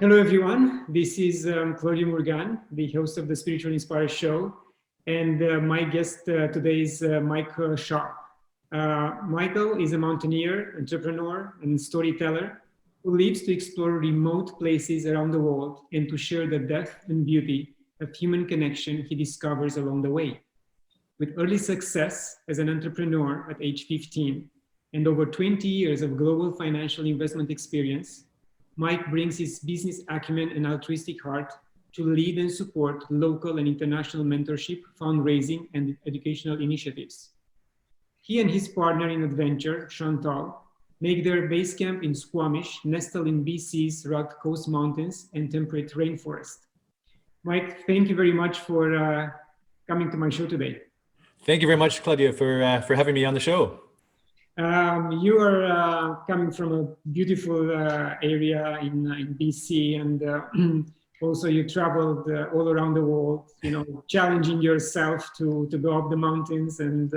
Hello, everyone. This is Claudiu Murgan, the host of the Spiritual Inspire Show. And my guest today is Michael Schauch. Michael is a mountaineer, entrepreneur, and storyteller who lives to explore remote places around the world and to share the depth and beauty of human connection he discovers along the way. With early success as an entrepreneur at age 15 and over 20 years of global financial investment experience, Mike brings his business acumen and altruistic heart to lead and support local and international mentorship, fundraising, and educational initiatives. He and his partner in adventure, Chantal, make their base camp in Squamish, nestled in BC's rugged coast mountains and temperate rainforest. Mike, thank you very much for coming to my show today. Thank you very much, Claudiu, for having me on the show. You are coming from a beautiful area in BC, and also you traveled all around the world, challenging yourself to go up the mountains and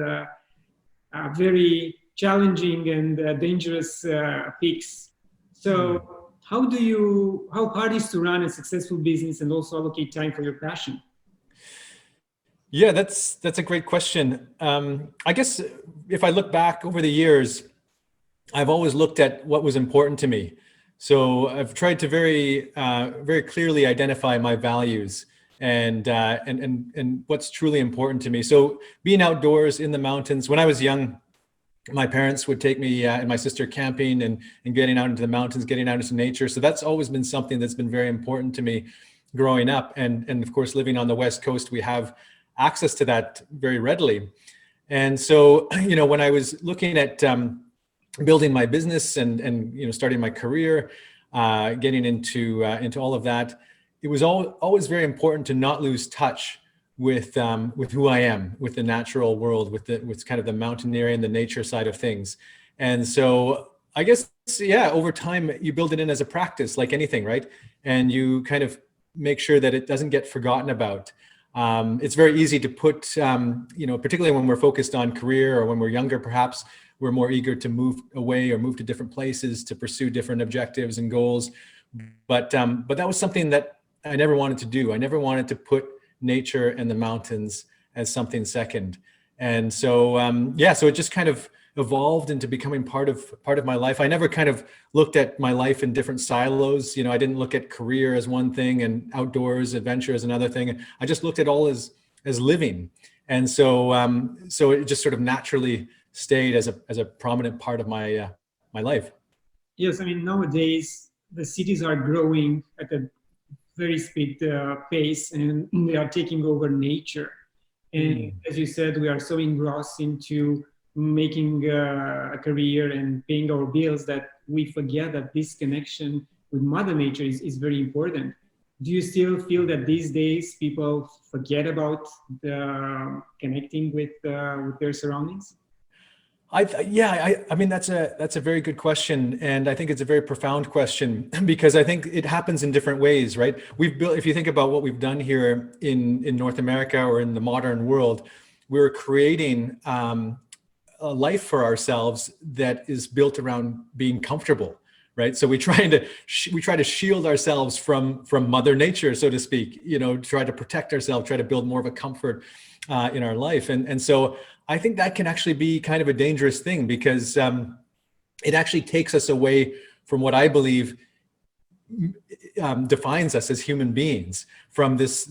very challenging and dangerous peaks. So how hard is to run a successful business and also allocate time for your passion? Yeah, that's a great question. I guess if I look back over the years, I've always looked at what was important to me. So I've tried to very clearly identify my values and what's truly important to me. So being outdoors in the mountains, when I was young, my parents would take me and my sister camping and getting out into the mountains, getting out into nature. So that's always been something that's been very important to me growing up. And of course, living on the West Coast, we have access to that very readily. And so, when I was looking at building my business and starting my career, getting into all of that, it was always very important to not lose touch with who I am, with the natural world, with kind of the mountaineering, the nature side of things. And so I guess, over time you build it in as a practice, like anything, right? And you kind of make sure that it doesn't get forgotten about. It's very easy to put, particularly when we're focused on career or when we're younger, perhaps we're more eager to move away or move to different places to pursue different objectives and goals. But that was something that I never wanted to do. I never wanted to put nature and the mountains as something second. And so, so it just kind of evolved into becoming part of my life. I never kind of looked at my life in different silos. I didn't look at career as one thing and outdoors adventure as another thing. I just looked at all as living. And so it just sort of naturally stayed as a prominent part of my life. Yes, I mean, nowadays the cities are growing at a very speed pace, and they are taking over nature. And as you said, we are so engrossed into making a career and paying our bills that we forget that this connection with Mother Nature is very important. Do you still feel that these days people forget about connecting with their surroundings? I mean, that's a very good question. And I think it's a very profound question because I think it happens in different ways, right? If you think about what we've done here in North America or in the modern world, we're creating a life for ourselves that is built around being comfortable, right? So we try to shield ourselves from Mother Nature, so to speak, try to protect ourselves, try to build more of a comfort in our life. And so I think that can actually be kind of a dangerous thing because it actually takes us away from what I believe defines us as human beings, from this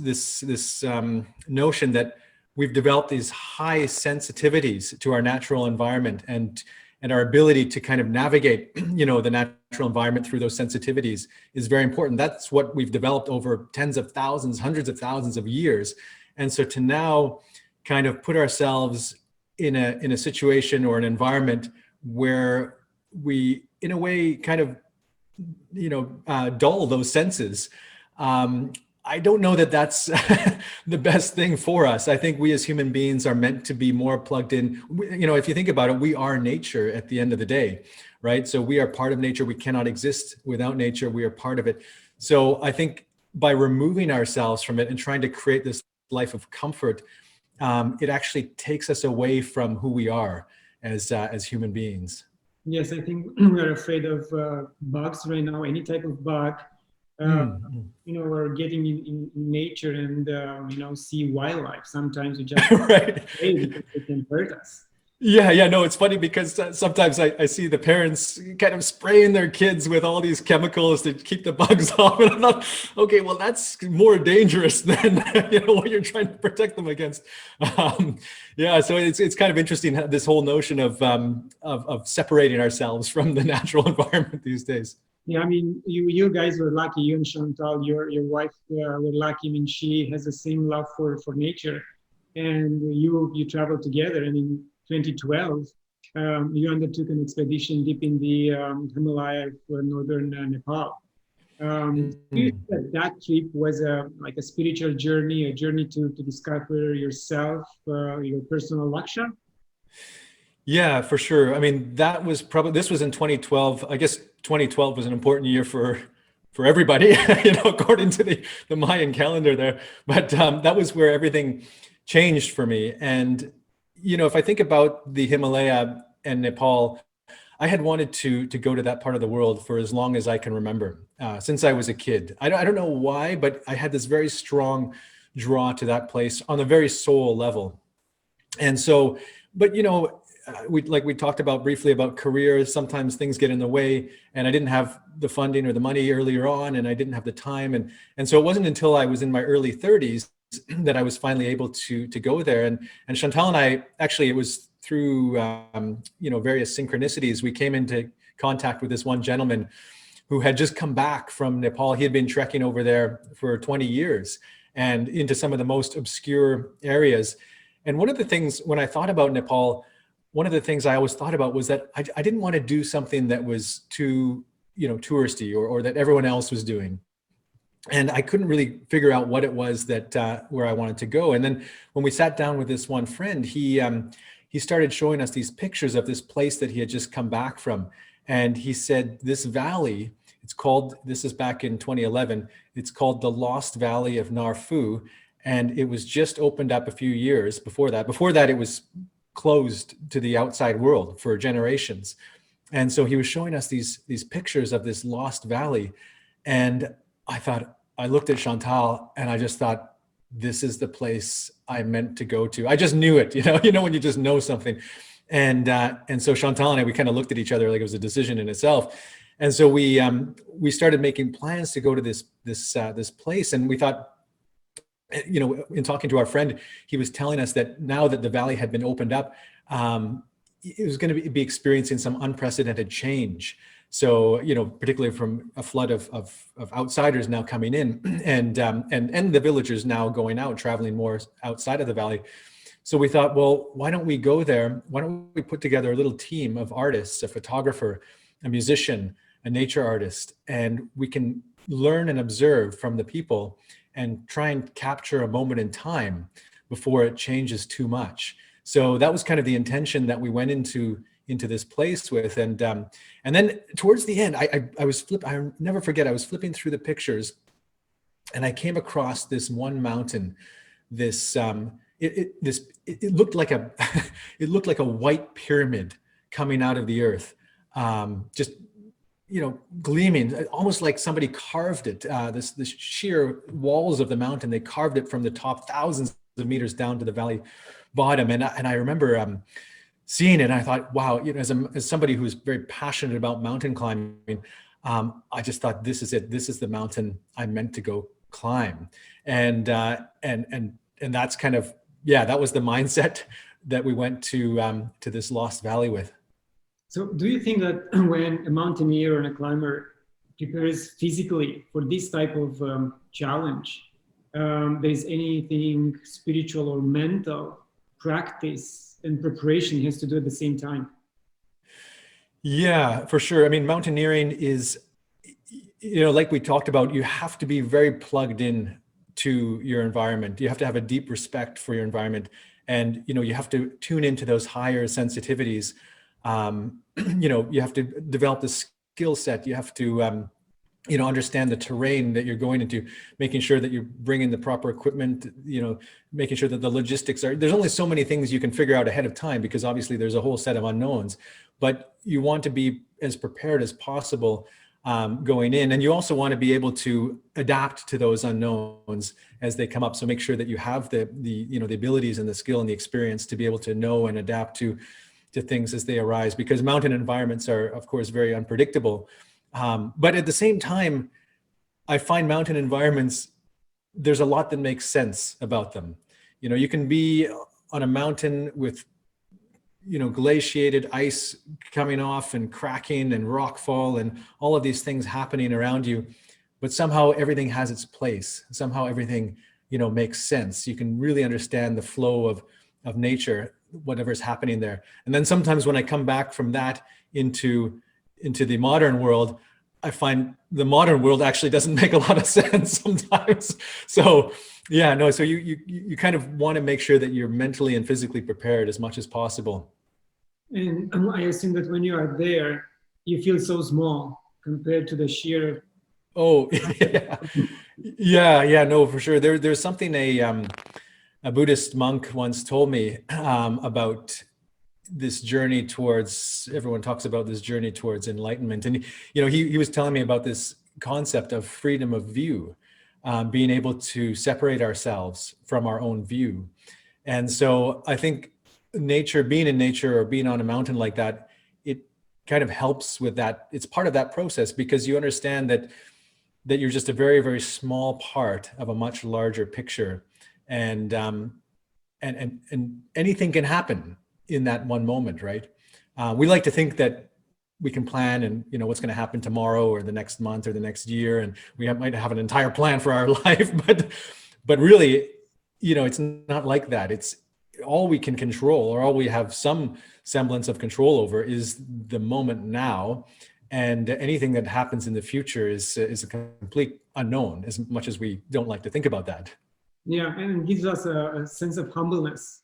notion that we've developed these high sensitivities to our natural environment and our ability to kind of navigate, the natural environment through those sensitivities is very important. That's what we've developed over tens of thousands, hundreds of thousands of years. And so to now kind of put ourselves in a situation or an environment where we, in a way, kind of, dull those senses, I don't know that that's the best thing for us. I think we as human beings are meant to be more plugged in. If you think about it, we are nature at the end of the day, right? So we are part of nature. We cannot exist without nature. We are part of it. So I think by removing ourselves from it and trying to create this life of comfort, it actually takes us away from who we are as human beings. Yes, I think we are afraid of bugs right now, any type of bug. Mm. Or getting in nature and, see wildlife. Sometimes we just Right. play because they can hurt us. Yeah, no, it's funny because sometimes I see the parents kind of spraying their kids with all these chemicals to keep the bugs off, and I'm not, okay, well, that's more dangerous than what you're trying to protect them against. Yeah, so it's kind of interesting, this whole notion of separating ourselves from the natural environment these days. Yeah, I mean, you guys were lucky. You and Chantal, your wife, were lucky. I mean, she has the same love for nature, and you traveled together. And in 2012, you undertook an expedition deep in the Himalaya for northern Nepal. Do you think that trip was like a spiritual journey, a journey to discover yourself, your personal laksha? Yeah, for sure. I mean, this was in 2012. I guess 2012 was an important year for everybody, according to the Mayan calendar there. But that was where everything changed for me. And, if I think about the Himalaya and Nepal, I had wanted to go to that part of the world for as long as I can remember, since I was a kid. I don't know why, but I had this very strong draw to that place on the very soul level. And so, but we talked about briefly about careers. Sometimes things get in the way, and I didn't have the funding or the money earlier on, and I didn't have the time, and so it wasn't until I was in my early 30s that I was finally able to go there. And Chantal and I, actually, it was through various synchronicities, we came into contact with this one gentleman who had just come back from Nepal. He had been trekking over there for 20 years and into some of the most obscure areas. And one of the things, when I thought about Nepal, one of the things I always thought about was that I didn't want to do something that was too, touristy or that everyone else was doing. And I couldn't really figure out what it was that where I wanted to go. And then when we sat down with this one friend, he started showing us these pictures of this place that he had just come back from. And he said, this valley, this is back in 2011, it's called the Lost Valley of Narfu. And it was just opened up a few years before that. Before that, it was closed to the outside world for generations. And so he was showing us these pictures of this lost valley. And I looked at Chantal and I just thought, this is the place I meant to go to. I just knew it, when you just know something. And so Chantal and I, we kind of looked at each other like it was a decision in itself. And so we started making plans to go to this place. And we thought, in talking to our friend, he was telling us that now that the valley had been opened up, it was going to be experiencing some unprecedented change. So, particularly from a flood of outsiders now coming in, and the villagers now going out, traveling more outside of the valley. So we thought, well, why don't we go there? Why don't we put together a little team of artists, a photographer, a musician, a nature artist, and we can learn and observe from the people and try and capture a moment in time before it changes too much. So that was kind of the intention that we went into this place with. And then towards the end, I'll never forget, I was flipping through the pictures and I came across this one mountain, it looked like a white pyramid coming out of the earth, just gleaming, almost like somebody carved it. This sheer walls of the mountain, they carved it from the top thousands of meters down to the valley bottom. And I remember seeing it, and I thought, wow, as somebody who's very passionate about mountain climbing, I just thought, this is it. This is the mountain I meant to go climb. And that's kind of, that was the mindset that we went to this lost valley with. So do you think that when a mountaineer and a climber prepares physically for this type of challenge, there's anything spiritual or mental practice and preparation he has to do at the same time? Yeah, for sure. I mean, mountaineering is, like we talked about, you have to be very plugged in to your environment. You have to have a deep respect for your environment. And, you have to tune into those higher sensitivities. You have to develop the skill set. You have to, understand the terrain that you're going into, making sure that you're bringing the proper equipment, making sure that the logistics there's only so many things you can figure out ahead of time, because obviously there's a whole set of unknowns, but you want to be as prepared as possible, going in. And you also want to be able to adapt to those unknowns as they come up. So make sure that you have the abilities and the skill and the experience to be able to know and adapt to things as they arise, because mountain environments are, of course, very unpredictable. But at the same time, I find mountain environments, there's a lot that makes sense about them. You can be on a mountain with, glaciated ice coming off and cracking and rockfall and all of these things happening around you, but somehow everything has its place. Somehow everything, makes sense. You can really understand the flow of nature, whatever's happening there. And then sometimes when I come back from that into the modern world, I find the modern world actually doesn't make a lot of sense sometimes. So yeah, no, so you kind of want to make sure that you're mentally and physically prepared as much as possible. And I assume that when you are there, you feel so small compared to the sheer. Oh, yeah, no, for sure. There's something a Buddhist monk once told me about this journey towards, everyone talks about this journey towards enlightenment. And, he was telling me about this concept of freedom of view, being able to separate ourselves from our own view. And so I think being in nature or being on a mountain like that, it kind of helps with that. It's part of that process, because you understand that you're just a very, very small part of a much larger picture. And anything can happen in that one moment, right? We like to think that we can plan and what's going to happen tomorrow or the next month or the next year, and we might have an entire plan for our life, but really, it's not like that. It's all we can control, or all we have some semblance of control over, is the moment now, and anything that happens in the future is a complete unknown, as much as we don't like to think about that. Yeah, and it gives us a sense of humbleness.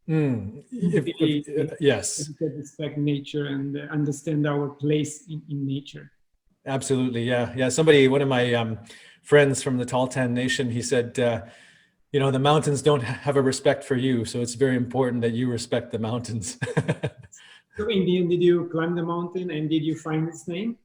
Yes. To respect nature and understand our place in nature. Absolutely, yeah. One of my friends from the Tahltan Nation, he said, the mountains don't have a respect for you, so it's very important that you respect the mountains. So in the end, did you climb the mountain and did you find its name?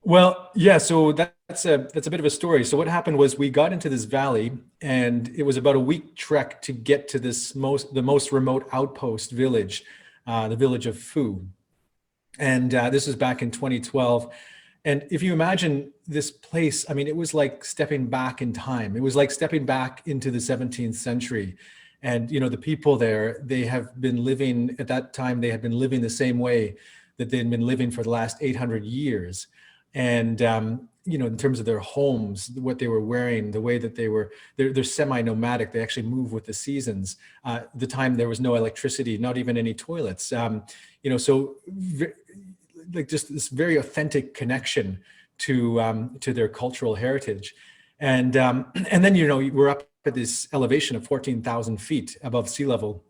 Well, yeah, so that's a bit of a story. So what happened was, we got into this valley, and it was about a week trek to get to the most remote outpost village, the village of Fu. And this was back in 2012. And if you imagine this place, I mean, it was like stepping back in time. It was like stepping back into the 17th century. And, the people there, they have been living, at that time, they had been living the same way that they'd been living for the last 800 years. And, in terms of their homes, what they were wearing, the way that they're semi-nomadic. They actually move with the seasons. The time there was no electricity, not even any toilets. Like just this very authentic connection to their cultural heritage. And then, we're up at this elevation of 14,000 feet above sea level,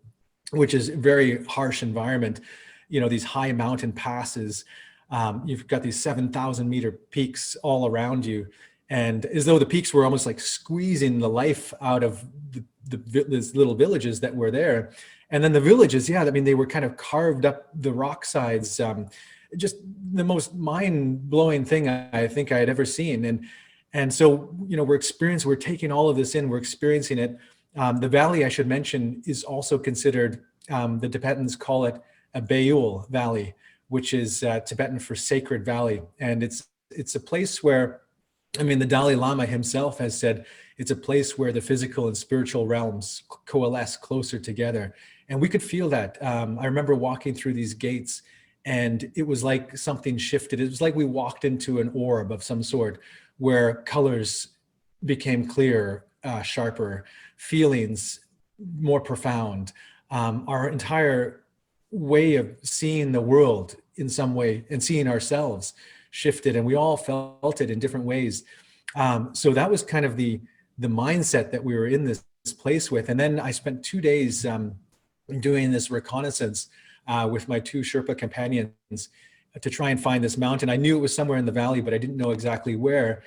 which is a very harsh environment. These high mountain passes. You've got these 7,000 meter peaks all around you, and as though the peaks were almost like squeezing the life out of these little villages that were there. And then the villages, yeah, I mean, they were kind of carved up the rock sides. Just the most mind-blowing thing I think I had ever seen. And so, we're taking all of this in, we're experiencing it. The valley, I should mention, is also considered, the Tibetans call it a Bayul Valley, which is Tibetan for sacred valley. And it's a place where, I mean, the Dalai Lama himself has said, it's a place where the physical and spiritual realms coalesce closer together. And we could feel that. I remember walking through these gates, and it was like something shifted. It was like we walked into an orb of some sort, where colors became clearer, sharper, feelings more profound. Our entire way of seeing the world in some way, and seeing ourselves, shifted, and we all felt it in different ways. So that was kind of the mindset that we were in this place with. And then I spent 2 days doing this reconnaissance with my 2 Sherpa companions to try and find this mountain. I knew it was somewhere in the valley, but I didn't know exactly where.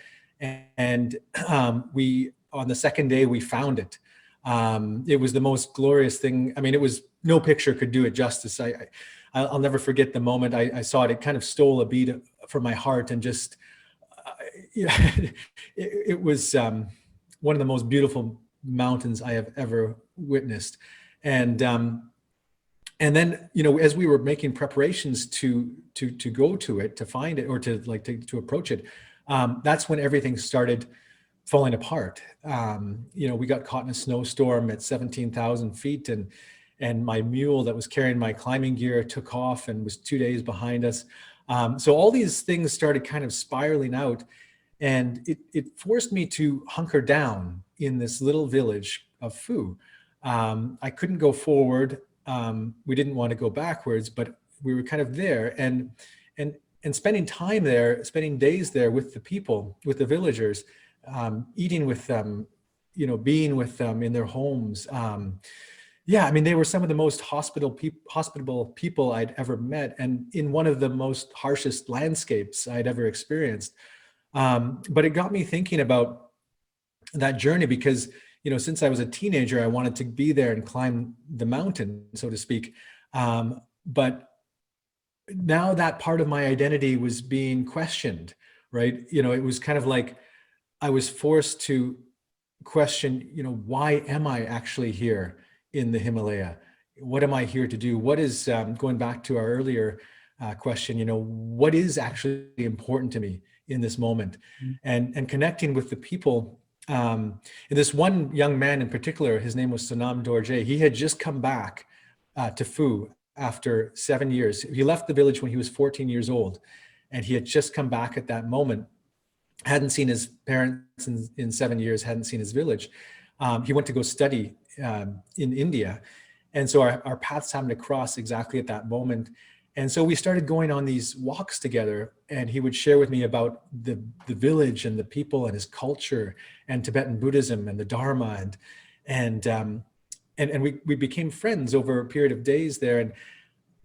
And on the second day, we found it. It was the most glorious thing. I mean, it was, no picture could do it justice. I'll never forget the moment I saw it. It kind of stole a beat from my heart, and just, yeah, it was one of the most beautiful mountains I have ever witnessed. And then, as we were making preparations to go to it, to find it, or to approach it, that's when everything started falling apart. We got caught in a snowstorm at 17,000 feet, and my mule that was carrying my climbing gear took off and was 2 days behind us. So all these things started kind of spiraling out, and it forced me to hunker down in this little village of Fu. I couldn't go forward. We didn't want to go backwards, but we were kind of there, and spending time there, spending days there with the people, with the villagers, eating with them, being with them in their homes. They were some of the most hospitable people I'd ever met, and in one of the most harshest landscapes I'd ever experienced. But it got me thinking about that journey because, since I was a teenager, I wanted to be there and climb the mountain, so to speak. But now that part of my identity was being questioned, right? It was kind of like I was forced to question, why am I actually here in the Himalaya? What am I here to do? What is, going back to our earlier question, what is actually important to me in this moment? And connecting with the people. This one young man in particular, his name was Sonam Dorje. He had just come back to Fu after 7 years. He left the village when he was 14 years old, and he had just come back at that moment. Hadn't seen his parents in 7 years, hadn't seen his village. He went to go study in India. And so our paths happened to cross exactly at that moment. And so we started going on these walks together, and he would share with me about the village and the people and his culture and Tibetan Buddhism and the Dharma. And we became friends over a period of days there.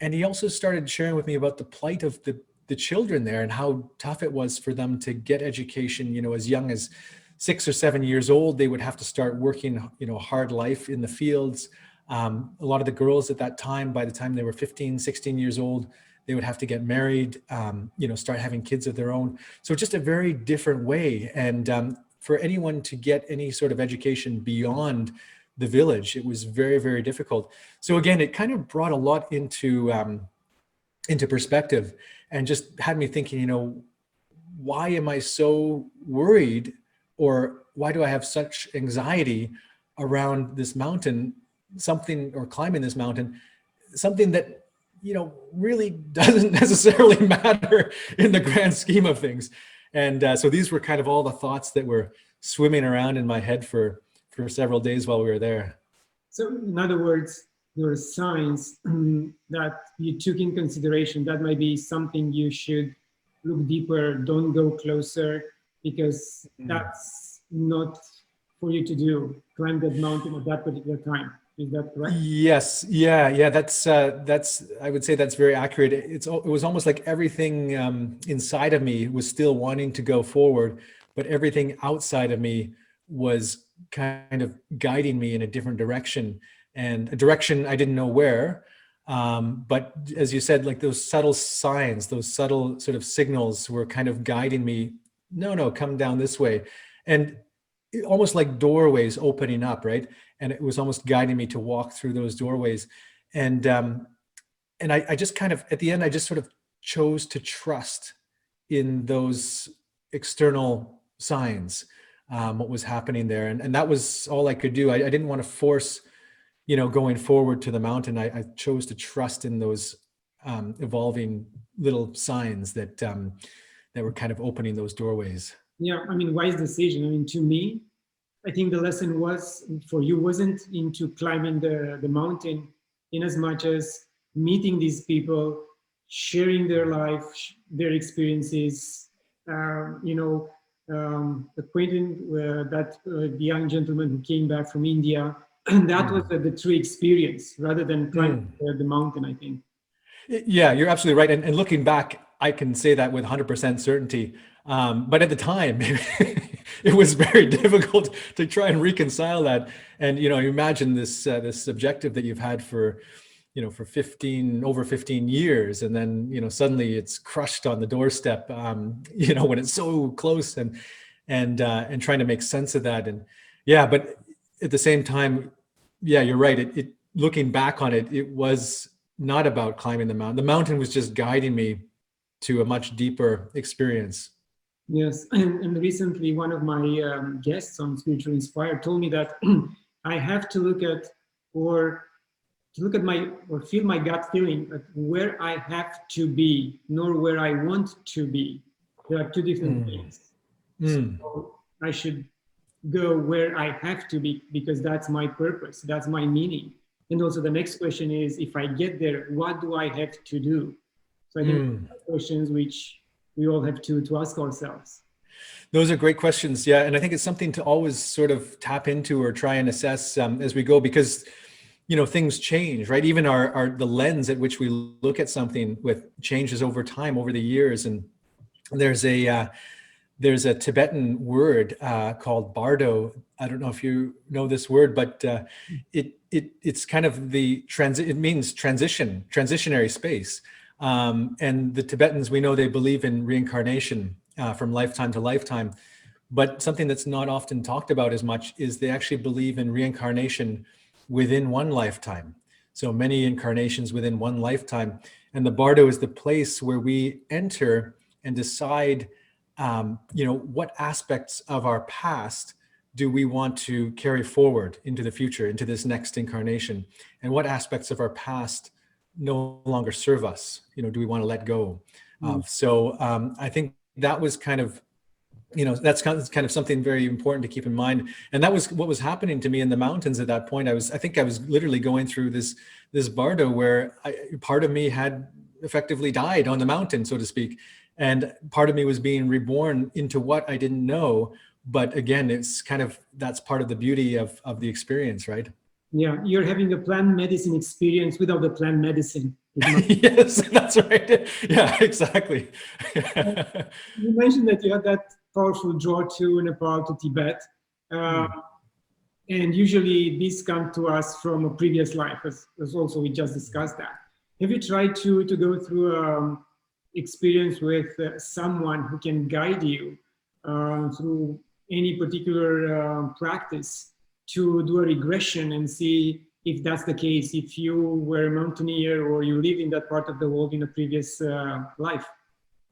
And he also started sharing with me about the plight of the children there and how tough it was for them to get education, as young as 6 or 7 years old. They would have to start working, hard life in the fields. A lot of the girls at that time, by the time they were 15, 16 years old, they would have to get married, start having kids of their own. So just a very different way. And for anyone to get any sort of education beyond the village, it was very, very difficult. So again, it kind of brought a lot into perspective and just had me thinking, why am I so worried, or why do I have such anxiety around this mountain, or climbing this mountain, something that, really doesn't necessarily matter in the grand scheme of things. And so these were kind of all the thoughts that were swimming around in my head for several days while we were there. So in other words, there are signs that you took in consideration that might be something you should look deeper, don't go closer, because that's not for you to do, climb that mountain at that particular time. Is that correct? Yes. Yeah. That's, I would say that's very accurate. It was almost like everything inside of me was still wanting to go forward, but everything outside of me was kind of guiding me in a different direction, and a direction I didn't know where. But as you said, like those subtle signs, those subtle sort of signals were kind of guiding me. No, come down this way. And almost like doorways opening up, right? And it was almost guiding me to walk through those doorways. And I just kind of, at the end, I just sort of chose to trust in those external signs, what was happening there. And that was all I could do. I didn't want to force, going forward to the mountain. I chose to trust in those evolving little signs that were kind of opening those doorways. Yeah, wise decision. To me, I think the lesson was for you wasn't into climbing the mountain in as much as meeting these people, sharing their life, their experiences, acquainting that the young gentleman who came back from India. And that was the true experience rather than climbing the mountain, I think. Yeah, you're absolutely right. And looking back, I can say that with 100% certainty. But at the time, it was very difficult to try and reconcile that. And, you imagine this objective that you've had for, for over 15 years. And then, suddenly it's crushed on the doorstep, when it's so close, and trying to make sense of that. And yeah, but at the same time, yeah, you're right. It looking back on it, it was not about climbing the mountain. The mountain was just guiding me to a much deeper experience. Yes, and recently one of my guests on Spiritual Inspire told me that I have to look at feel my gut feeling at where I have to be, nor where I want to be. There are two different things. So I should go where I have to be because that's my purpose, that's my meaning. And also the next question is, if I get there, what do I have to do? So I think questions which we all have to ask ourselves. Those are great questions. Yeah. And I think it's something to always sort of tap into or try and assess as we go, because, things change, right? Even the lens at which we look at something with changes over time, over the years. And there's a Tibetan word called Bardo. I don't know if you know this word, but it's kind of it means transitionary space. And the Tibetans, we know they believe in reincarnation from lifetime to lifetime, but something that's not often talked about as much is they actually believe in reincarnation within one lifetime. So many incarnations within one lifetime. And the Bardo is the place where we enter and decide, what aspects of our past do we want to carry forward into the future, into this next incarnation, and what aspects of our past no longer serve us, do we want to let go of? So I think that was kind of, that's kind of something very important to keep in mind. And that was what was happening to me in the mountains at that point. I think I was literally going through this Bardo where part of me had effectively died on the mountain, so to speak. And part of me was being reborn into what I didn't know. But again, it's kind of, that's part of the beauty of the experience, right? Yeah, you're having a plant medicine experience without the plant medicine. Yes, that's right. Yeah, exactly. You mentioned that you had that powerful draw to Nepal, to Tibet. And usually these come to us from a previous life, as also we just discussed that. Have you tried to go through experience with someone who can guide you through any particular practice to do a regression and see if that's the case, if you were a mountaineer or you live in that part of the world in a previous life?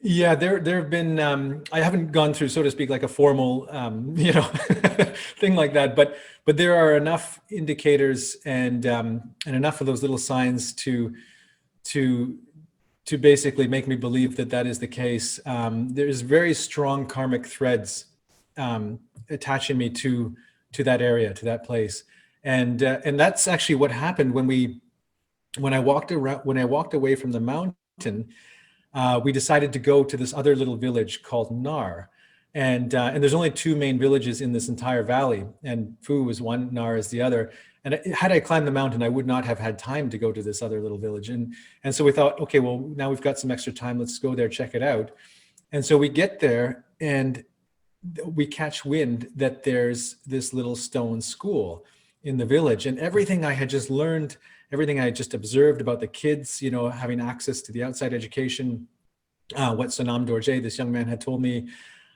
Yeah, there have been, I haven't gone through, so to speak, like a formal, thing like that, but there are enough indicators and enough of those little signs to basically make me believe that is the case. There's very strong karmic threads attaching me to that area, to that place, and that's actually what happened when I walked away from the mountain. We decided to go to this other little village called Nar, and there's only two main villages in this entire valley, and Fu was one, Nar is the other. And had I climbed the mountain, I would not have had time to go to this other little village. And so we thought, okay, well, now we've got some extra time. Let's go there, check it out. And so we get there and we catch wind that there's this little stone school in the village. And everything I had just learned, everything I just observed about the kids, having access to the outside education, what Sonam Dorje, this young man, had told me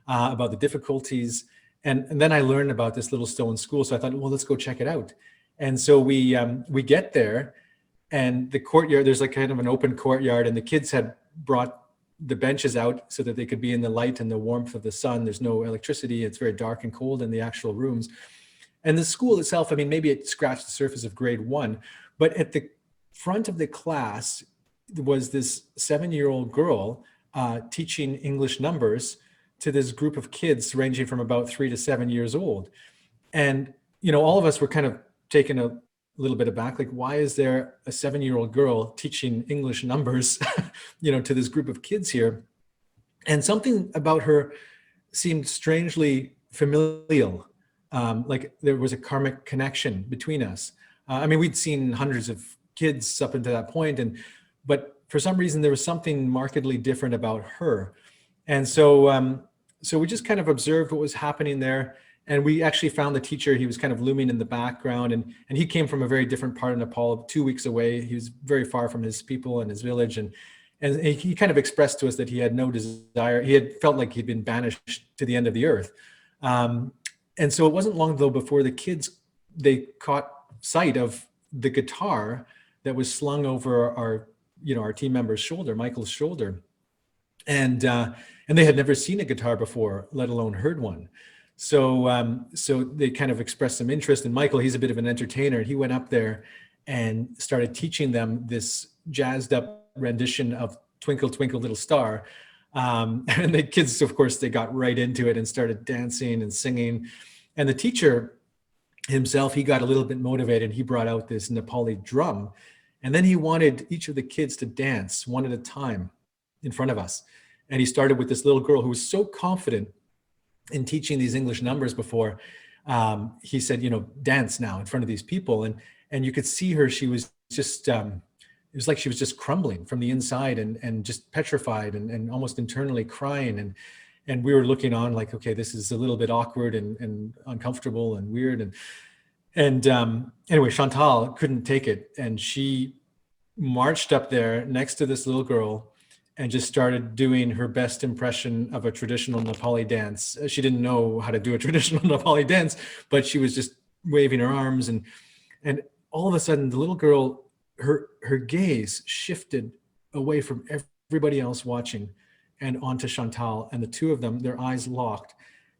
about the difficulties. And then I learned about this little stone school. So I thought, well, let's go check it out. And so we get there, and the courtyard, there's like kind of an open courtyard, and the kids had brought the benches out so that they could be in the light and the warmth of the sun. There's no electricity. It's very dark and cold in the actual rooms. And the school itself, I mean, maybe it scratched the surface of grade 1, but at the front of the class was this 7-year-old girl teaching English numbers to this group of kids ranging from about 3 to 7 years old. And, all of us were kind of taken a little bit aback, like, why is there a 7-year-old girl teaching English numbers, to this group of kids here? And something about her seemed strangely familial, like there was a karmic connection between us. I mean, we'd seen hundreds of kids up until that point, but for some reason there was something markedly different about her. And so we just kind of observed what was happening there. And we actually found the teacher. He was kind of looming in the background, and he came from a very different part of Nepal, 2 weeks away. He was very far from his people and his village, and he kind of expressed to us that he had no desire. He had felt like he'd been banished to the end of the earth. And so it wasn't long though before the kids, they caught sight of the guitar that was slung over our team member's shoulder, Michael's shoulder. And they had never seen a guitar before, let alone heard one. So they kind of expressed some interest. And Michael, he's a bit of an entertainer. He went up there and started teaching them this jazzed up rendition of Twinkle, Twinkle, Little Star. And the kids, of course, they got right into it and started dancing and singing. And the teacher himself, he got a little bit motivated. He brought out this Nepali drum. And then he wanted each of the kids to dance one at a time in front of us. And he started with this little girl who was so confident in teaching these English numbers before. He said, dance now in front of these people. And you could see her, she was just, it was like she was just crumbling from the inside and just petrified and almost internally crying. And we were looking on like, okay, this is a little bit awkward and uncomfortable and weird. And anyway, Chantal couldn't take it. And she marched up there next to this little girl and just started doing her best impression of a traditional Nepali dance. She didn't know how to do a traditional Nepali dance, but she was just waving her arms. And all of a sudden, the little girl, her gaze shifted away from everybody else watching and onto Chantal. And the two of them, their eyes locked,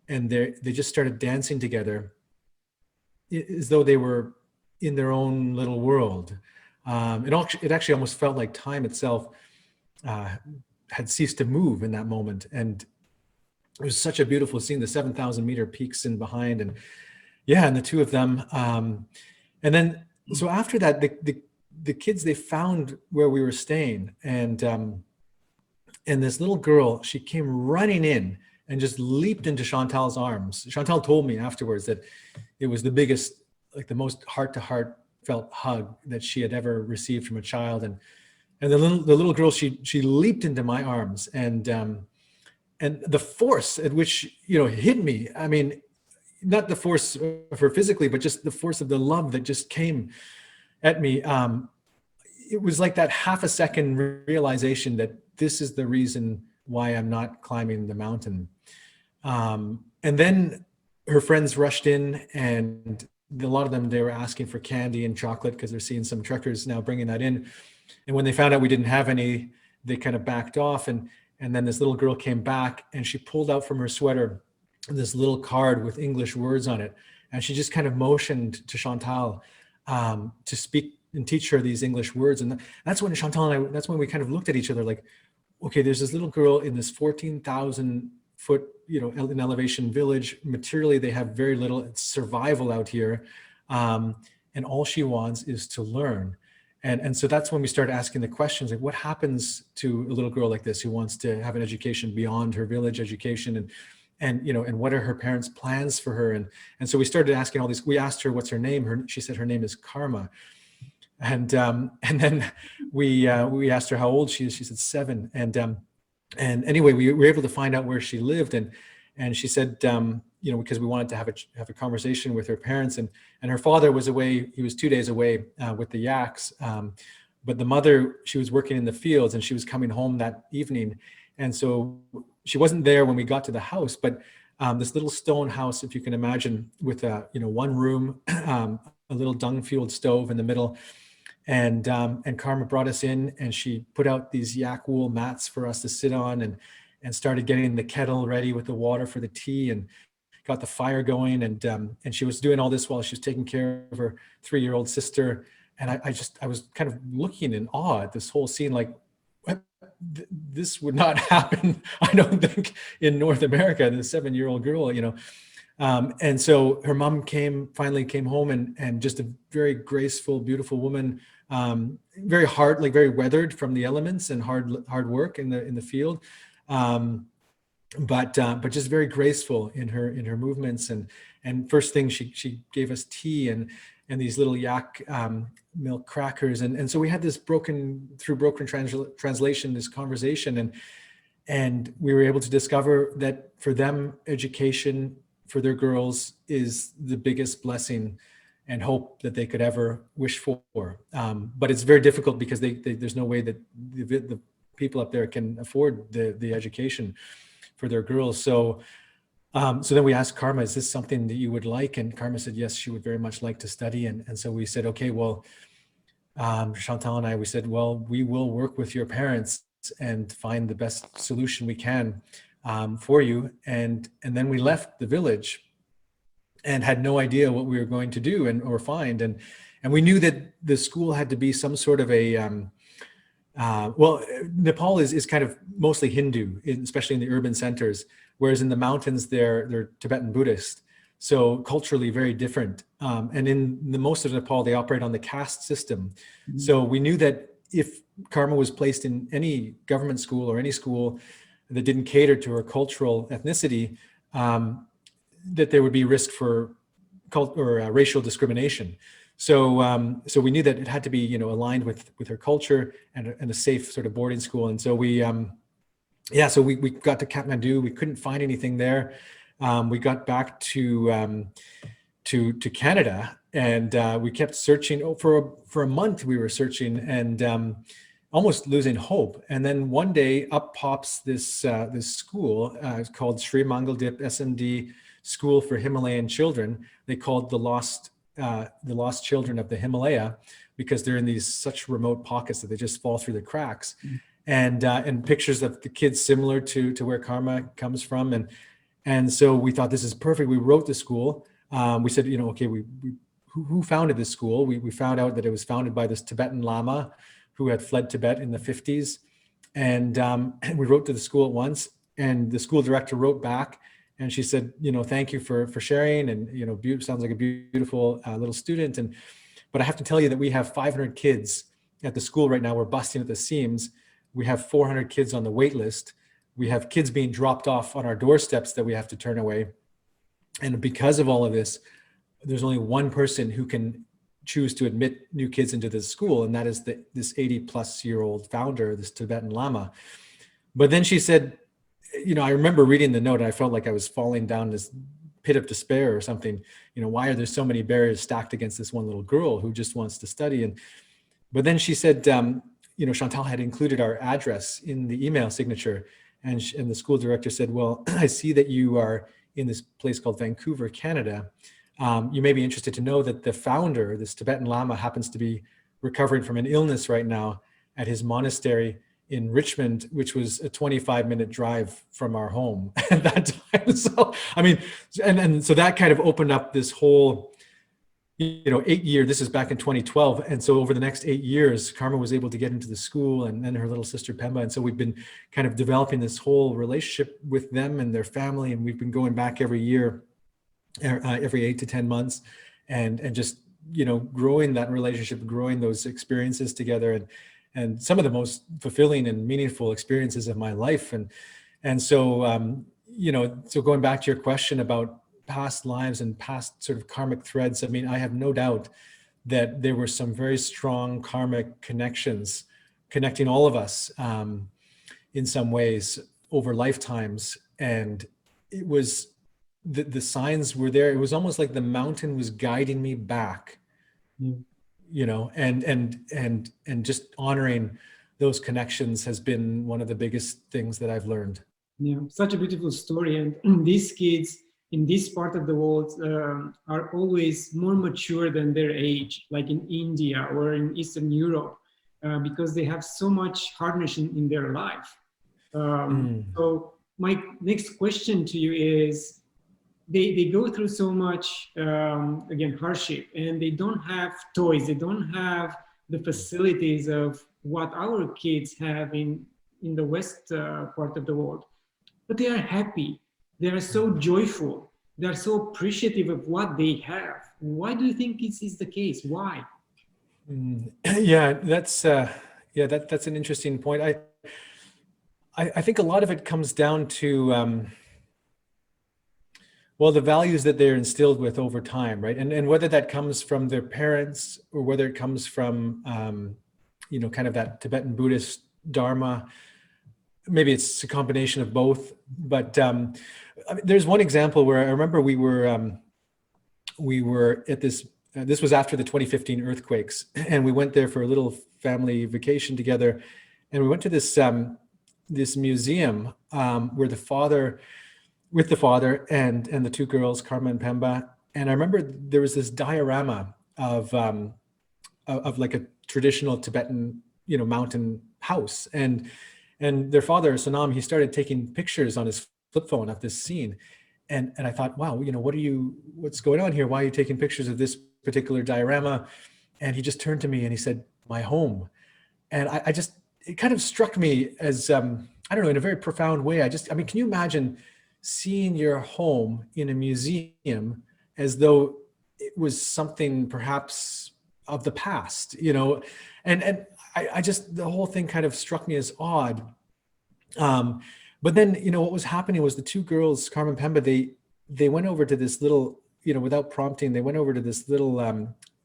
and they just started dancing together as though they were in their own little world. It actually almost felt like time itself had ceased to move in that moment. And it was such a beautiful scene, the 7,000 meter peaks in behind, and the two of them. And then, so after that, the kids, they found where we were staying, and this little girl, she came running in and just leaped into Chantal's arms. Chantal told me afterwards that it was the biggest, like the most heart-to-heart felt hug that she had ever received from a child. And the little girl, she leaped into my arms, and the force at which, hit me, I mean, not the force of her physically, but just the force of the love that just came at me. It was like that half a second realization that this is the reason why I'm not climbing the mountain. And then her friends rushed in, and a lot of them, they were asking for candy and chocolate because they're seeing some trekkers now bringing that in. And when they found out we didn't have any, they kind of backed off. And then this little girl came back, and she pulled out from her sweater this little card with English words on it. And she just kind of motioned to Chantal to speak and teach her these English words. And that's when Chantal and I, that's when we kind of looked at each other like, okay, there's this little girl in this 14,000 foot, in elevation village. Materially, they have very little. It's survival out here. And all she wants is to learn. And so that's when we started asking the questions, like what happens to a little girl like this who wants to have an education beyond her village education, and what are her parents' plans for her? And so we started asking all these. We asked her what's her name. She said her name is Karma. And then we asked her how old she is. She said 7. And anyway, we were able to find out where she lived, and she said, because we wanted to have a conversation with her parents, and her father was away. He was 2 days away with the yaks, but the mother, she was working in the fields, and she was coming home that evening, and so she wasn't there when we got to the house. But this little stone house, if you can imagine, with one room, a little dung-fueled stove in the middle. And Karma brought us in, and she put out these yak wool mats for us to sit on, and started getting the kettle ready with the water for the tea, and got the fire going. And she was doing all this while she was taking care of her 3-year-old sister. And I was kind of looking in awe at this whole scene, like, what? This would not happen, I don't think, in North America, the 7-year-old girl, and so her mom finally came home, and just a very graceful, beautiful woman, very hard, like very weathered from the elements and hard work in the field, but just very graceful in her movements. And first thing, she gave us tea and these little yak milk crackers, and so we had this broken translation, this conversation, and we were able to discover that for them, education for their girls is the biggest blessing and hope that they could ever wish for. But it's very difficult because there's no way that the people up there can afford the education for their girls. So then we asked Karma, is this something that you would like? And Karma said, yes, she would very much like to study. And so we said, okay, well, Chantal and I, we said, well, we will work with your parents and find the best solution we can for you. And then we left the village and had no idea what we were going to do or find. And we knew that the school had to be some sort of a, well, Nepal is kind of mostly Hindu, especially in the urban centers, whereas in the mountains, they're Tibetan Buddhist. So culturally very different. And in most of Nepal, they operate on the caste system. Mm-hmm. So we knew that if Karma was placed in any government school or any school that didn't cater to her cultural ethnicity, that there would be risk for racial discrimination. So we knew that it had to be, aligned with her culture and a safe sort of boarding school. And so we got to Kathmandu. We couldn't find anything there. We got back to Canada, and we kept searching. For a month we were searching and almost losing hope. And then one day up pops this school called Sri Mangal-Dip SMD School for Himalayan Children. They called the lost children of the Himalaya because they're in these such remote pockets that they just fall through the cracks. Mm-hmm. And pictures of the kids similar to where Karma comes from. And so we thought this is perfect. We wrote the school. We said, okay, who founded this school? We found out that it was founded by this Tibetan Lama who had fled Tibet in the 50s. And we wrote to the school at once, and the school director wrote back and she said, thank you for sharing. And, sounds like a beautiful little student. But I have to tell you that we have 500 kids at the school right now. We're busting at the seams. We have 400 kids on the wait list. We have kids being dropped off on our doorsteps that we have to turn away. And because of all of this, there's only one person who can choose to admit new kids into this school. And that is this 80-plus-year-old founder, this Tibetan Lama. But then she said, I remember reading the note and I felt like I was falling down this pit of despair or something. Why are there so many barriers stacked against this one little girl who just wants to study? But then she said, Chantal had included our address in the email signature. And the school director said, well, I see that you are in this place called Vancouver, Canada. You may be interested to know that the founder, this Tibetan Lama, happens to be recovering from an illness right now at his monastery in Richmond, which was a 25-minute drive from our home at that time. So, and so that kind of opened up this whole, 8-year, this is back in 2012. And so over the next 8 years, Karma was able to get into the school, and then her little sister Pemba. And so we've been kind of developing this whole relationship with them and their family. And we've been going back every year, every 8 to 10 months, and just, growing that relationship, growing those experiences together, and some of the most fulfilling and meaningful experiences of my life. And so, so going back to your question about past lives and past sort of karmic threads, I have no doubt that there were some very strong karmic connections connecting all of us in some ways over lifetimes. And it was, the signs were there. It was almost like the mountain was guiding me back, and just honoring those connections has been one of the biggest things that I've learned. Yeah, such a beautiful story. And these kids in this part of the world are always more mature than their age, like in India or in Eastern Europe, because they have so much hardness in their life. So my next question to you is, they go through so much, again, hardship, and they don't have toys, they don't have the facilities of what our kids have in the West part of the world. But they are happy, they are so joyful, they are so appreciative of what they have. Why do you think this is the case? Why? Yeah, that's an interesting point. I think a lot of it comes down to the values that they're instilled with over time, right? And whether that comes from their parents or whether it comes from, kind of that Tibetan Buddhist Dharma, maybe it's a combination of both. But I mean, there's one example where I remember we were at this, this was after the 2015 earthquakes, and we went there for a little family vacation together. And we went to this, this museum where with the father and the two girls, Karma and Pemba. And I remember there was this diorama of like a traditional Tibetan, mountain house. And their father, Sonam, he started taking pictures on his flip phone of this scene. And I thought, wow, what's going on here? Why are you taking pictures of this particular diorama? And he just turned to me and he said, my home. And it kind of struck me as, I don't know, in a very profound way. I mean, can you imagine seeing your home in a museum as though it was something perhaps of the past, and I just, the whole thing kind of struck me as odd. But then, what was happening was the two girls, Carmen and Pemba, they went over to this little, without prompting, they went over to this little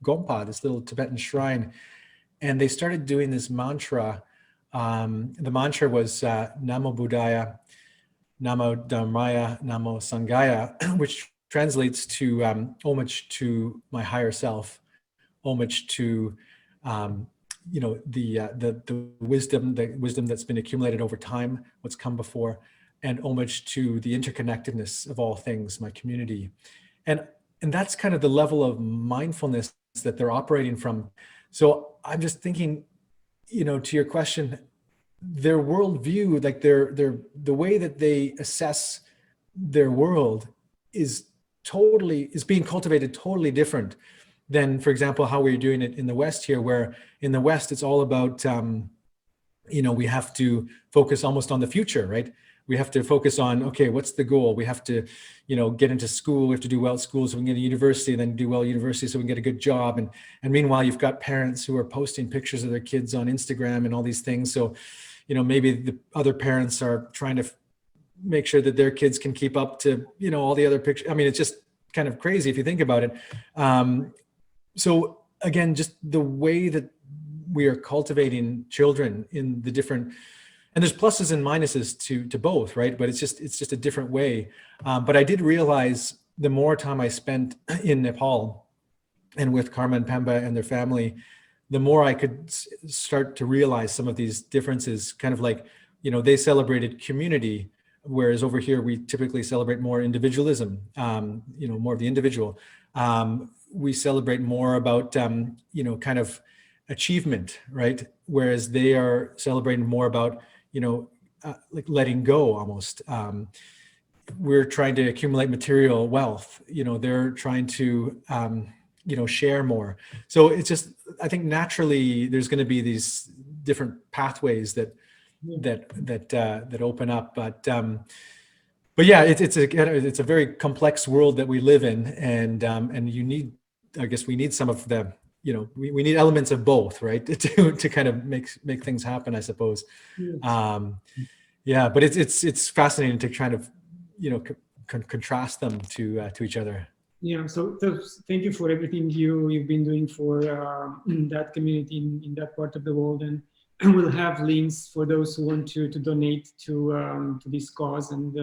gompa, this little Tibetan shrine, and they started doing this mantra. The mantra was Namo Buddhaya, Namo Dhammaya, Namo Sanghaya, which translates to homage to my higher self, homage to the wisdom that's been accumulated over time, what's come before, and homage to the interconnectedness of all things, my community. And that's kind of the level of mindfulness that they're operating from. So I'm just thinking, to your question, their worldview, like the way that they assess their world is being cultivated totally different than, for example, how we're doing it in the West here, where in the West, it's all about, we have to focus almost on the future, right? We have to focus on, okay, what's the goal? We have to, get into school. We have to do well at school so we can get a university, and then do well at university so we can get a good job. And meanwhile, you've got parents who are posting pictures of their kids on Instagram and all these things. So, maybe the other parents are trying to make sure that their kids can keep up to, all the other pictures. I mean, it's just kind of crazy if you think about it. So again, just the way that we are cultivating children in the different, and there's pluses and minuses to both, right? But it's just a different way. But I did realize the more time I spent in Nepal and with Karma and Pemba and their family, the more I could start to realize some of these differences, kind of like, they celebrated community, whereas over here, we typically celebrate more individualism, more of the individual. We celebrate more about, kind of achievement, right? Whereas they are celebrating more about, like letting go almost. We're trying to accumulate material wealth, they're trying to, share more. So it's just, I think naturally there's going to be these different pathways that open up. But yeah, it's a very complex world that we live in, and you need, I guess we need some of the, we need elements of both, right? to kind of make things happen, I suppose. Yeah, but it's fascinating to kind of, contrast them to each other. Yeah, so thank you for everything you've been doing for that community in that part of the world, and we'll have links for those who want to donate to this cause, and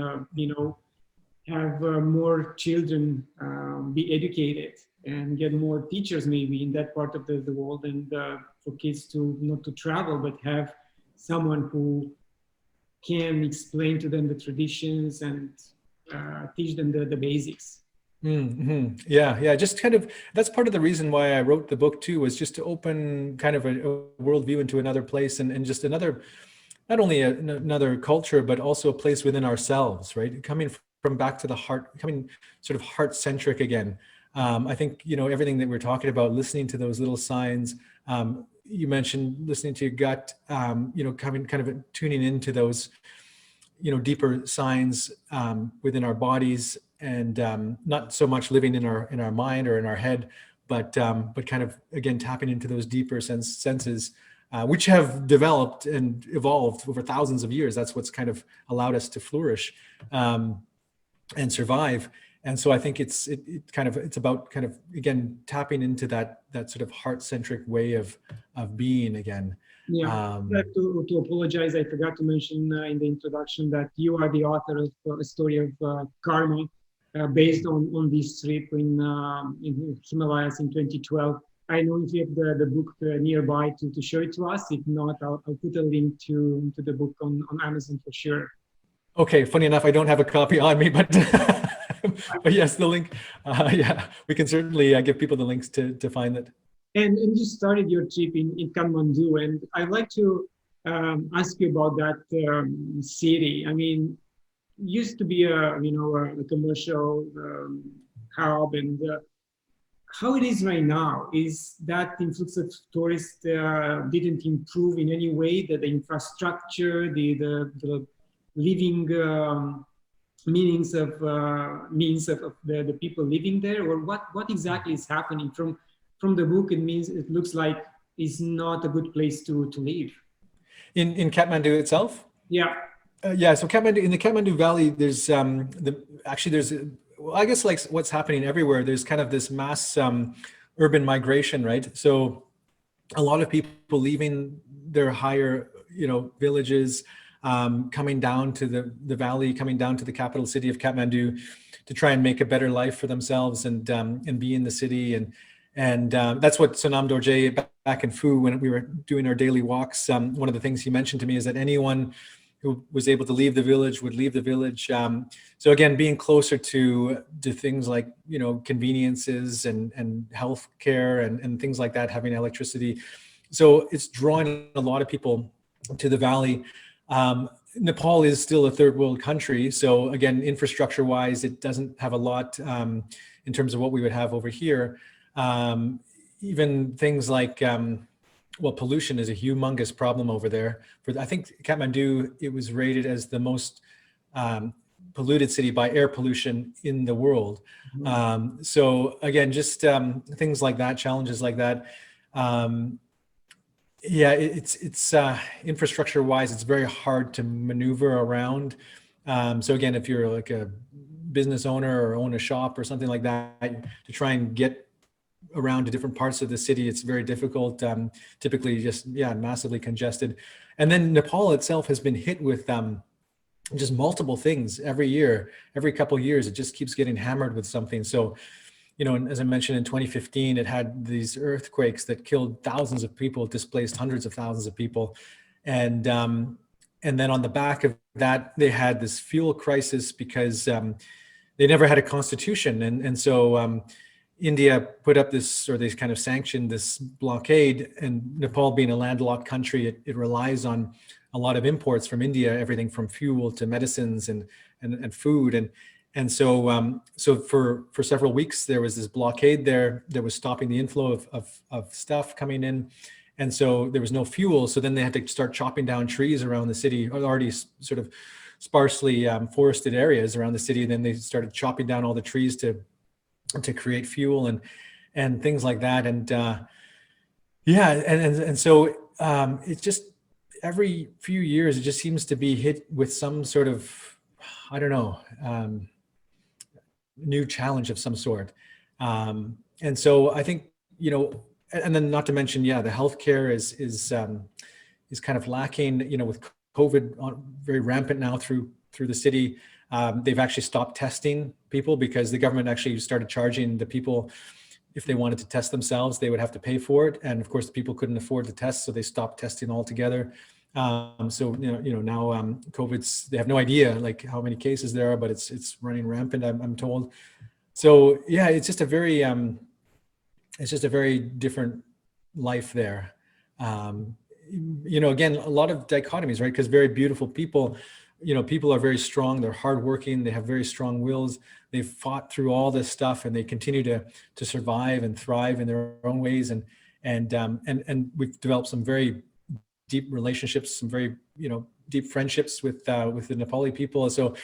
have more children be educated and get more teachers maybe in that part of the world, and for kids to not to travel but have someone who can explain to them the traditions and teach them the basics. Mm-hmm. Yeah. Just kind of, that's part of the reason why I wrote the book too, was just to open kind of a worldview into another place, and just another, not only another culture, but also a place within ourselves, right? Coming from back to the heart, coming sort of heart-centric again. I think, everything that we're talking about, listening to those little signs, you mentioned listening to your gut, coming kind of tuning into those, deeper signs within our bodies, and not so much living in our mind or in our head, but kind of, again, tapping into those deeper senses, which have developed and evolved over thousands of years. That's what's kind of allowed us to flourish and survive. And so I think it's about kind of again tapping into that sort of heart-centric way of being again. Yeah, I have to apologize. I forgot to mention in the introduction that you are the author of a story of karma, based on this trip in Himalayas in 2012. I know if you have the book nearby to show it to us. If not, I'll put a link to the book on Amazon for sure. Okay, funny enough, I don't have a copy on me, but but yes, the link. Yeah, we can certainly give people the links to find it. And you started your trip in Kathmandu, and I'd like to ask you about that city. I mean, used to be a commercial hub, and how it is right now. Is that influx of tourists didn't improve in any way? That the infrastructure, the living means of the people living there, or what exactly is happening? From the book, it looks like it's not a good place to live. In Kathmandu itself? Yeah. Yeah. So Kathmandu, in the Kathmandu Valley, there's well, I guess like what's happening everywhere. There's kind of this mass urban migration, right? So a lot of people leaving their higher, villages, coming down to the valley, coming down to the capital city of Kathmandu to try and make a better life for themselves and be in the city. And that's what Sonam Dorje back in Phu, when we were doing our daily walks, one of the things he mentioned to me is that anyone who was able to leave the village would leave the village. So again, being closer to things like, conveniences and health care and things like that, having electricity. So it's drawing a lot of people to the valley. Nepal is still a third world country. So again, infrastructure wise, it doesn't have a lot in terms of what we would have over here. Even things like, pollution is a humongous problem over there. I think Kathmandu, it was rated as the most polluted city by air pollution in the world. Mm-hmm. So again, just things like that, challenges like that. Yeah, it's infrastructure wise, it's very hard to maneuver around. So again, if you're like a business owner or own a shop or something like that, to try and get around to different parts of the city, it's very difficult. Typically just, massively congested. And then Nepal itself has been hit with just multiple things every year, every couple of years, it just keeps getting hammered with something. So, as I mentioned, in 2015, it had these earthquakes that killed thousands of people, displaced hundreds of thousands of people. And then on the back of that, they had this fuel crisis because they never had a constitution. And so India put up this, or they kind of sanctioned this blockade, and Nepal being a landlocked country, it relies on a lot of imports from India, everything from fuel to medicines and food. And so for several weeks, there was this blockade there that was stopping the inflow of stuff coming in. And so there was no fuel. So then they had to start chopping down trees around the city, already sort of sparsely forested areas around the city. And then they started chopping down all the trees to create fuel and things like that. And so it's just every few years, it just seems to be hit with some sort of, I don't know, new challenge of some sort. And so I think, and then not to mention, the healthcare is kind of lacking, with COVID very rampant now through the city. They've actually stopped testing people because the government actually started charging the people, if they wanted to test themselves, they would have to pay for it. And of course, the people couldn't afford the test, so they stopped testing altogether. So now COVID's, they have no idea like how many cases there are, but it's running rampant, I'm told. So it's just a very different life there. Again, a lot of dichotomies, right? Because very beautiful people. People are very strong, they're hardworking, they have very strong wills, they've fought through all this stuff and they continue to survive and thrive in their own ways. And we've developed some very deep relationships, some very, deep friendships with the Nepali people. So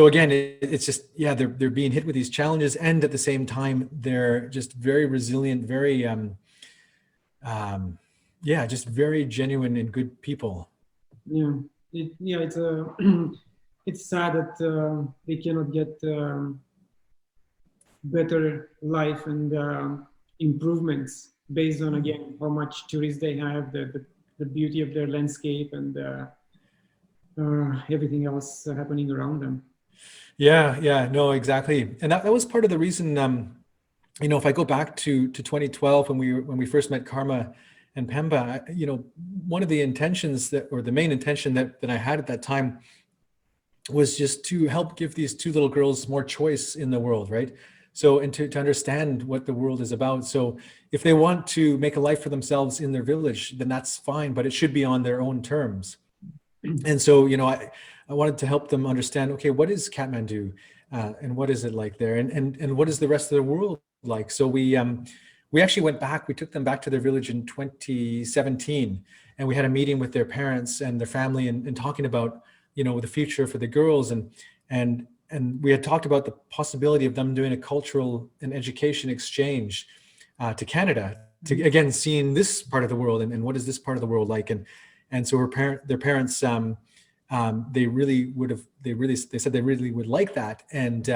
again, it's just, they're being hit with these challenges. And at the same time, they're just very resilient, very, just very genuine and good people. It's it's sad that they cannot get better life and improvements based on, again, how much tourists they have, the beauty of their landscape, and everything else happening around them. Yeah, no, exactly. And that was part of the reason, if I go back to 2012 when we first met Karma and Pemba, one of the intentions the main intention that I had at that time was just to help give these two little girls more choice in the world, right? So, and to understand what the world is about. So if they want to make a life for themselves in their village, then that's fine, but it should be on their own terms. And so, I wanted to help them understand, okay, what is Kathmandu, and what is it like there, and what is the rest of the world like? So we actually went back. We took them back to their village in 2017, and we had a meeting with their parents and their family, and talking about the future for the girls, and we had talked about the possibility of them doing a cultural and education exchange to Canada, to again seeing this part of the world, and what is this part of the world like, and so their parents, they said they really would like that. And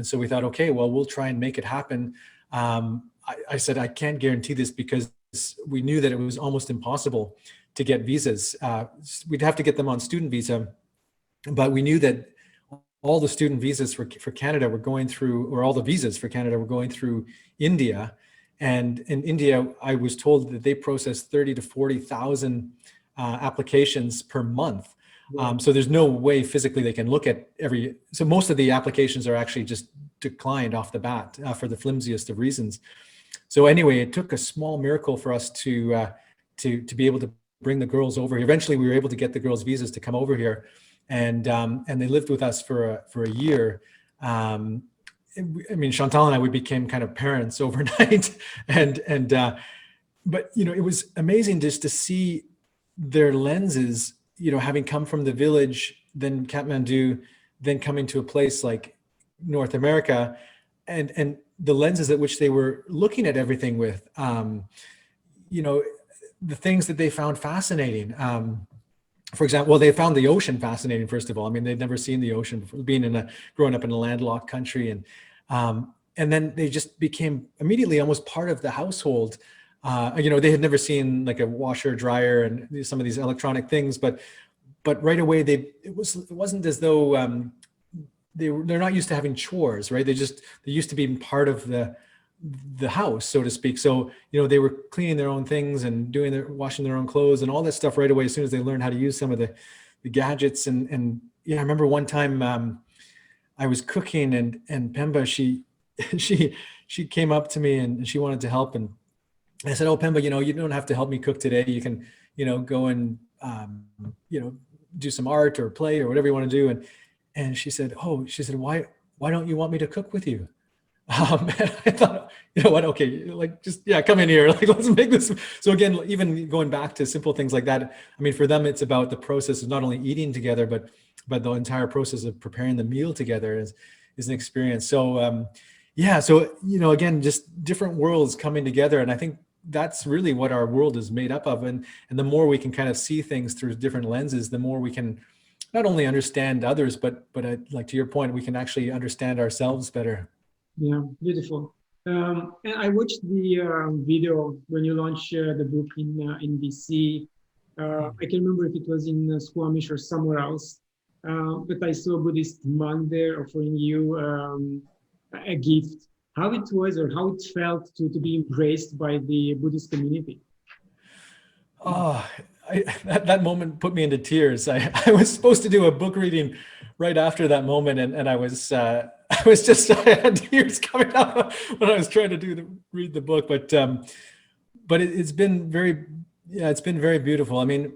so we thought, okay, well, we'll try and make it happen. I said, I can't guarantee this because we knew that it was almost impossible to get visas. We'd have to get them on student visa, but we knew that all the student visas for Canada were going through, or all the visas for Canada were going through India. And in India, I was told that they process 30 to 40,000 applications per month. So there's no way physically they can look at so most of the applications are actually just declined off the bat for the flimsiest of reasons. So anyway, it took a small miracle for us to be able to bring the girls over here. Eventually we were able to get the girls visas to come over here, and they lived with us for a year. I mean, Chantal and I, we became kind of parents overnight, but it was amazing just to see their lenses, having come from the village, then Kathmandu, then coming to a place like North America, and the lenses at which they were looking at everything with, the things that they found fascinating. For example, well, they found the ocean fascinating, first of all. I mean, they'd never seen the ocean before, growing up in a landlocked country. And then they just became immediately almost part of the household. They had never seen like a washer, dryer, and some of these electronic things, but right away it wasn't as though they're not used to having chores, right? They used to being part of the house, so to speak. So they were cleaning their own things and washing their own clothes and all that stuff right away as soon as they learned how to use some of the gadgets. And I remember one time I was cooking, and Pemba, she came up to me and she wanted to help, and I said, "Oh, Pemba, you don't have to help me cook today. You can, go and, do some art or play or whatever you want to do." And she said, "Why don't you want me to cook with you?" And I thought, you know what? Okay, like come in here. Like, let's make this. So again, even going back to simple things like that. I mean, for them, it's about the process of not only eating together, but the entire process of preparing the meal together is an experience. So, so, again, just different worlds coming together. And I think that's really what our world is made up of. And the more we can kind of see things through different lenses, the more we can not only understand others, but like to your point, we can actually understand ourselves better. Yeah, beautiful. And I watched the video when you launched the book in BC. I can remember if it was in Squamish or somewhere else, but I saw a Buddhist monk there offering you a gift. How it was, or how it felt to be embraced by the Buddhist community? Oh, that moment put me into tears. I was supposed to do a book reading right after that moment, and I had tears coming out when I was trying to read the book. But it's been very beautiful. I mean,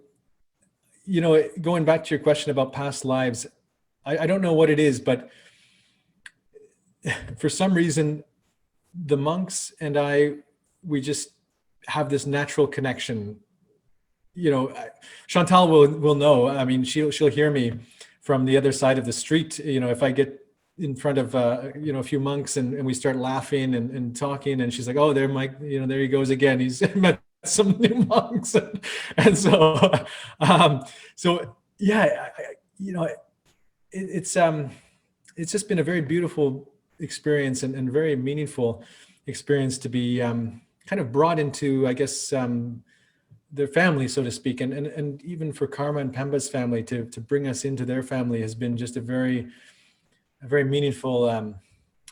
going back to your question about past lives, I don't know what it is, but for some reason, the monks and we just have this natural connection. Chantal will know. I mean, she'll hear me from the other side of the street. If I get in front of a few monks and we start laughing and talking, and she's like, "Oh, there, Mike. There he goes again. He's met some new monks," and so yeah, it's just been a very beautiful experience and very meaningful experience to be kind of brought into, I guess, their family, so to speak, and even for Karma and Pemba's family to bring us into their family has been just a very meaningful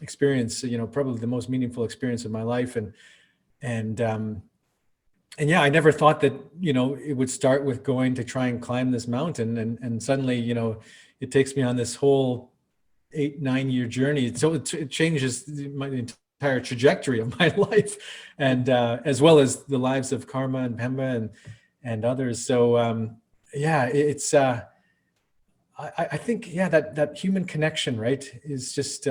experience. You know, probably the most meaningful experience of my life, and yeah, I never thought that, you know, it would start with going to try and climb this mountain, and suddenly, you know, it takes me on this whole 8-9 year journey. So it changes my entire trajectory of my life, and as well as the lives of Karma and Pemba and others. So yeah, it's I think, yeah, that human connection, right, is just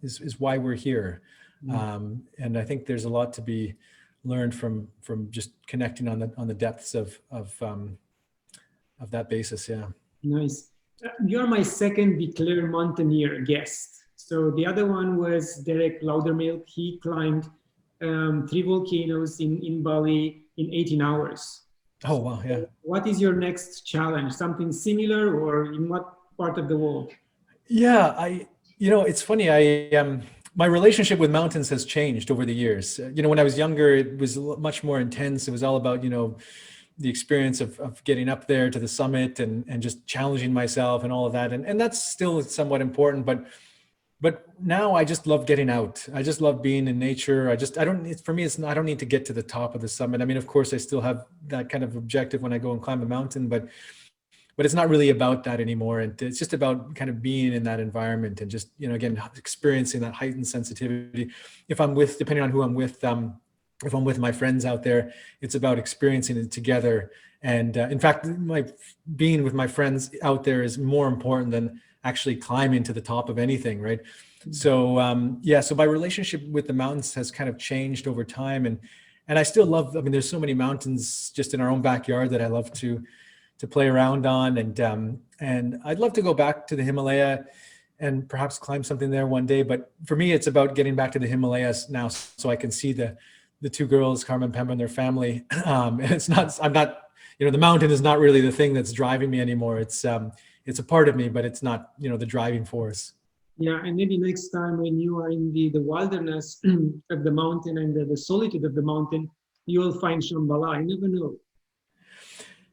is why we're here. And I think there's a lot to be learned from just connecting on the depths of that basis. Yeah. Nice. You're my second declared mountaineer guest. So the other one was Derek Laudermilk. He climbed 3 volcanoes in Bali in 18 hours. Oh, wow. Yeah. What is your next challenge? Something similar, or in what part of the world? Yeah, you know, it's funny. My relationship with mountains has changed over the years. You know, when I was younger, it was much more intense. It was all about, you know, the experience of getting up there to the summit and just challenging myself and all of that. And that's still somewhat important, but now I just love getting out. I just love being in nature. I don't need to get to the top of the summit. I mean, of course I still have that kind of objective when I go and climb a mountain, but it's not really about that anymore. And it's just about kind of being in that environment and just, you know, again, experiencing that heightened sensitivity. Depending on who I'm with, if I'm with my friends out there, it's about experiencing it together. And in fact, being with my friends out there is more important than actually climbing to the top of anything, right? So yeah, so my relationship with the mountains has kind of changed over time, and I still love. I mean, there's so many mountains just in our own backyard that I love to play around on, and I'd love to go back to the Himalaya and perhaps climb something there one day. But for me, it's about getting back to the Himalayas now, so I can see the 2 girls, Karma and Pemba, and their family. And I'm not, you know, the mountain is not really the thing that's driving me anymore. It's a part of me, but it's not, you know, the driving force. Yeah, and maybe next time when you are in the wilderness of the mountain and the solitude of the mountain, you will find Shambhala. I never know.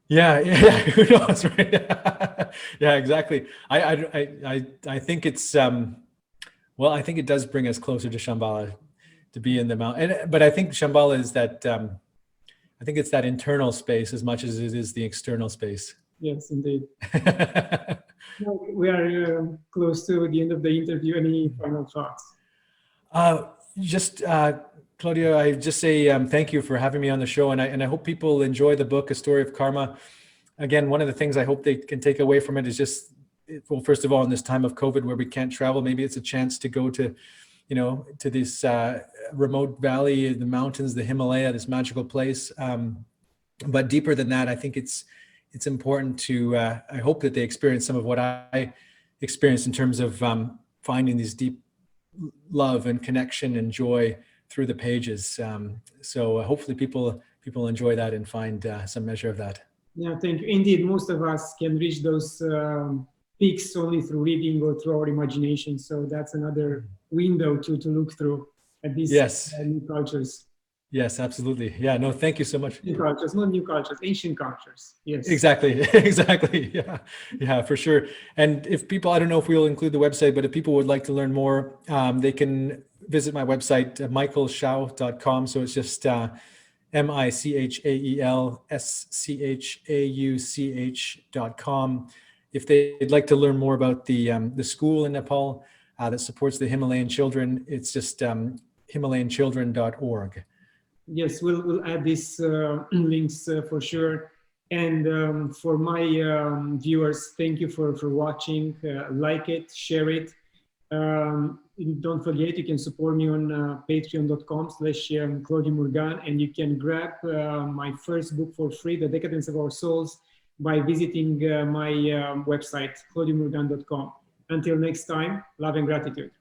Yeah, who knows, right? Yeah, exactly. I think it's well, I think it does bring us closer to Shambhala, to be in the mountain. But I think Shambhala is that I think it's that internal space as much as it is the external space. Yes, indeed. We are close to the end of the interview. Any final thoughts? Claudiu, I just say thank you for having me on the show, and I hope people enjoy the book, A Story of Karma. Again, one of the things I hope they can take away from it is just, well, first of all, in this time of COVID where we can't travel, maybe it's a chance to go to, you know, to this remote valley, the mountains, the Himalaya, this magical place. But deeper than that, I think it's important to, I hope that they experience some of what I experienced in terms of finding these deep love and connection and joy through the pages. So hopefully people enjoy that and find some measure of that. Yeah, thank you. Indeed, most of us can reach those peaks only through reading or through our imagination. So that's another window to look through at these new cultures. Yes, absolutely. Yeah, no, thank you so much. New cultures, not new cultures, ancient cultures. Yes. Exactly. Yeah, for sure. And if people, I don't know if we'll include the website, but if people would like to learn more, they can visit my website, michaelschauch.com. So it's just MichaelSchauch.com. If they'd like to learn more about the school in Nepal that supports the Himalayan children, it's just HimalayanChildren.org. Yes, we'll add these links for sure. And for my viewers, thank you for watching. Like it, share it. Don't forget, you can support me on patreon.com/Claudiu Murgan, and you can grab my first book for free, The Decadence of Our Souls, by visiting my website, claudiumurgan.com. Until next time, love and gratitude.